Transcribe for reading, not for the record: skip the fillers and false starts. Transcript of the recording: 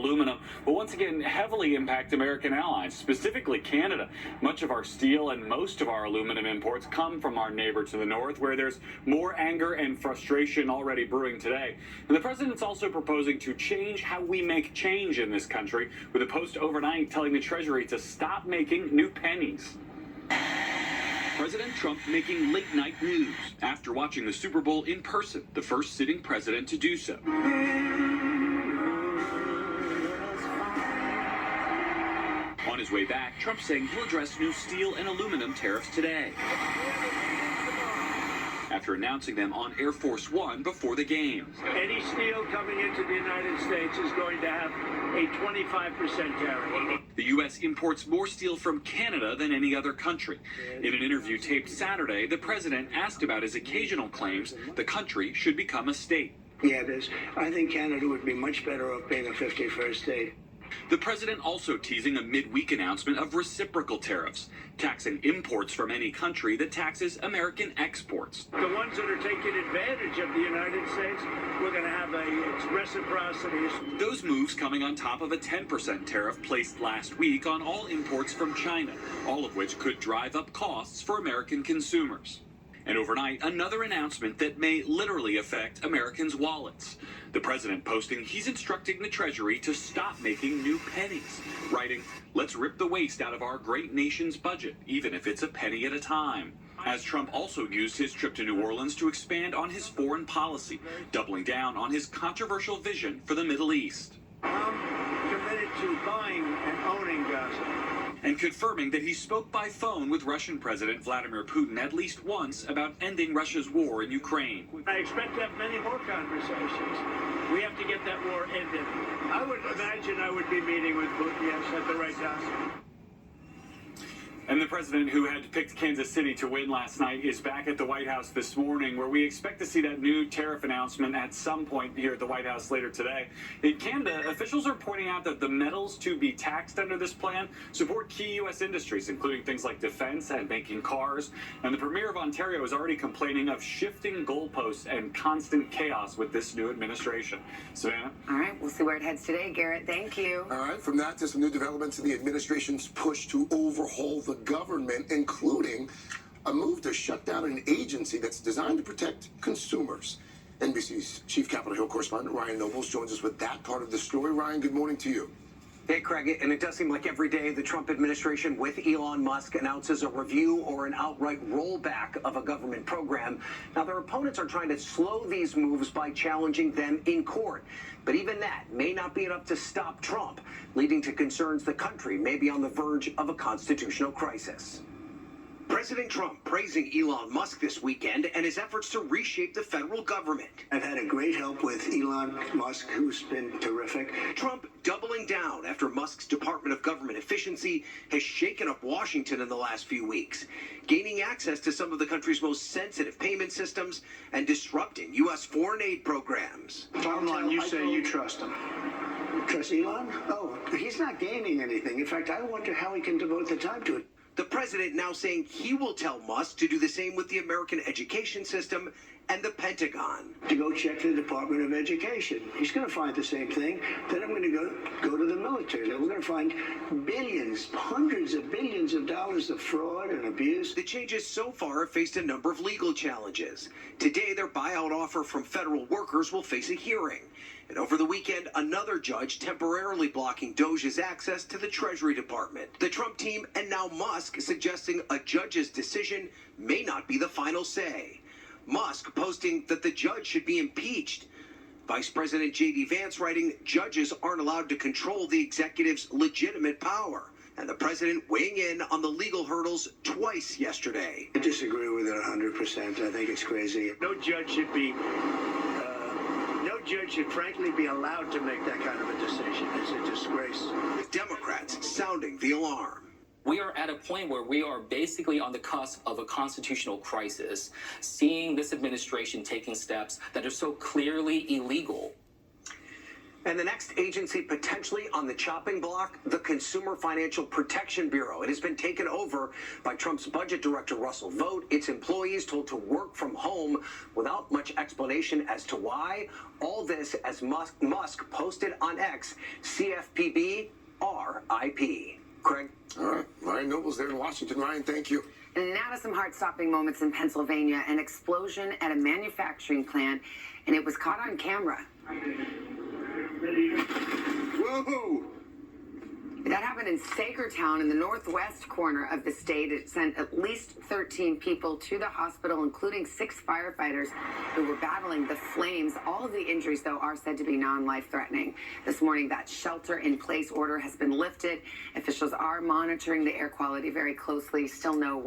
aluminum will once again heavily impact American allies, specifically Canada. Much of our steel and most of our aluminum imports come from our neighbor to the north, where there's more anger and frustration already brewing today. And the president's also proposing to change how we make change in this country, with a post overnight telling the Treasury to stop making new pennies. President Trump making late-night news after watching the Super Bowl in person, the first sitting president to do so. On his way back, Trump saying he'll address new steel and aluminum tariffs today, after announcing them on Air Force One before the game. Any steel coming into the United States is going to have a 25% tariff. The U.S. imports more steel from Canada than any other country. In an interview taped Saturday, the president asked about his occasional claims the country should become a state. Yeah, it is. I think Canada would be much better off being a 51st state. The president also teasing a midweek announcement of reciprocal tariffs, taxing imports from any country that taxes American exports. The ones that are taking advantage of the United States, we're going to have a reciprocity. Those moves coming on top of a 10% tariff placed last week on all imports from China, all of which could drive up costs for American consumers. And overnight, another announcement that may literally affect Americans' wallets. The president posting he's instructing the Treasury to stop making new pennies, writing, "Let's rip the waste out of our great nation's budget, even if it's a penny at a time." As Trump also used his trip to New Orleans to expand on his foreign policy, doubling down on his controversial vision for the Middle East. I'm committed to buying and owning Gaza. And confirming that he spoke by phone with Russian President Vladimir Putin at least once about ending Russia's war in Ukraine. I expect to have many more conversations. We have to get that war ended. I would imagine I would be meeting with Putin, yes, at the right time. And the president, who had picked Kansas City to win last night, is back at the White House this morning, where we expect to see that new tariff announcement at some point here at the White House later today. In Canada, officials are pointing out that the metals to be taxed under this plan support key U.S. industries, including things like defense and making cars. And the Premier of Ontario is already complaining of shifting goalposts and constant chaos with this new administration. Savannah? All right, we'll see where it heads today, Garrett. Thank you. All right, from that to some new developments in the administration's push to overhaul the government, including a move to shut down an agency that's designed to protect consumers. NBC's chief Capitol Hill correspondent Ryan Nobles joins us with that part of the story. Ryan, good morning to you. Hey, Craig, and it does seem like every day the Trump administration with Elon Musk announces a review or an outright rollback of a government program. Now, their opponents are trying to slow these moves by challenging them in court. But even that may not be enough to stop Trump, leading to concerns the country may be on the verge of a constitutional crisis. President Trump praising Elon Musk this weekend and his efforts to reshape the federal government. I've had a great help with Elon Musk, who's been terrific. Trump doubling down after Musk's Department of Government Efficiency has shaken up Washington in the last few weeks, gaining access to some of the country's most sensitive payment systems and disrupting U.S. foreign aid programs. Bottom line, you say you trust him. Trust Elon? Oh, he's not gaining anything. In fact, I wonder how he can devote the time to it. The president now saying he will tell Musk to do the same with the American education system and the Pentagon. To go check the Department of Education. He's going to find the same thing. Then I'm going to go to the military. Then we're going to find billions, hundreds of billions of dollars of fraud and abuse. The changes so far have faced a number of legal challenges. Today, their buyout offer from federal workers will face a hearing. And over the weekend, another judge temporarily blocking Doge's access to the Treasury Department. The Trump team and now Musk suggesting a judge's decision may not be the final say. Musk posting that the judge should be impeached. Vice President J.D. Vance writing, judges aren't allowed to control the executive's legitimate power. And the president weighing in on the legal hurdles twice yesterday. I disagree with it 100%. I think it's crazy. No judge should frankly be allowed to make that kind of a decision. It's a disgrace. With Democrats sounding the alarm. We are at a point where we are basically on the cusp of a constitutional crisis, seeing this administration taking steps that are so clearly illegal. And the next agency potentially on the chopping block, the Consumer Financial Protection Bureau. It has been taken over by Trump's budget director, Russell Vought. Its employees told to work from home without much explanation as to why. All this as Musk posted on X, CFPB RIP. Craig? All right. Ryan Noble's there in Washington. Ryan, thank you. And now to some heart-stopping moments in Pennsylvania. An explosion at a manufacturing plant, and it was caught on camera. Whoa! That happened in Sagertown in the northwest corner of the state. It sent at least 13 people to the hospital, including 6 firefighters who were battling the flames. All of the injuries, though, are said to be non-life-threatening. This morning, that shelter-in-place order has been lifted. Officials are monitoring the air quality very closely. Still no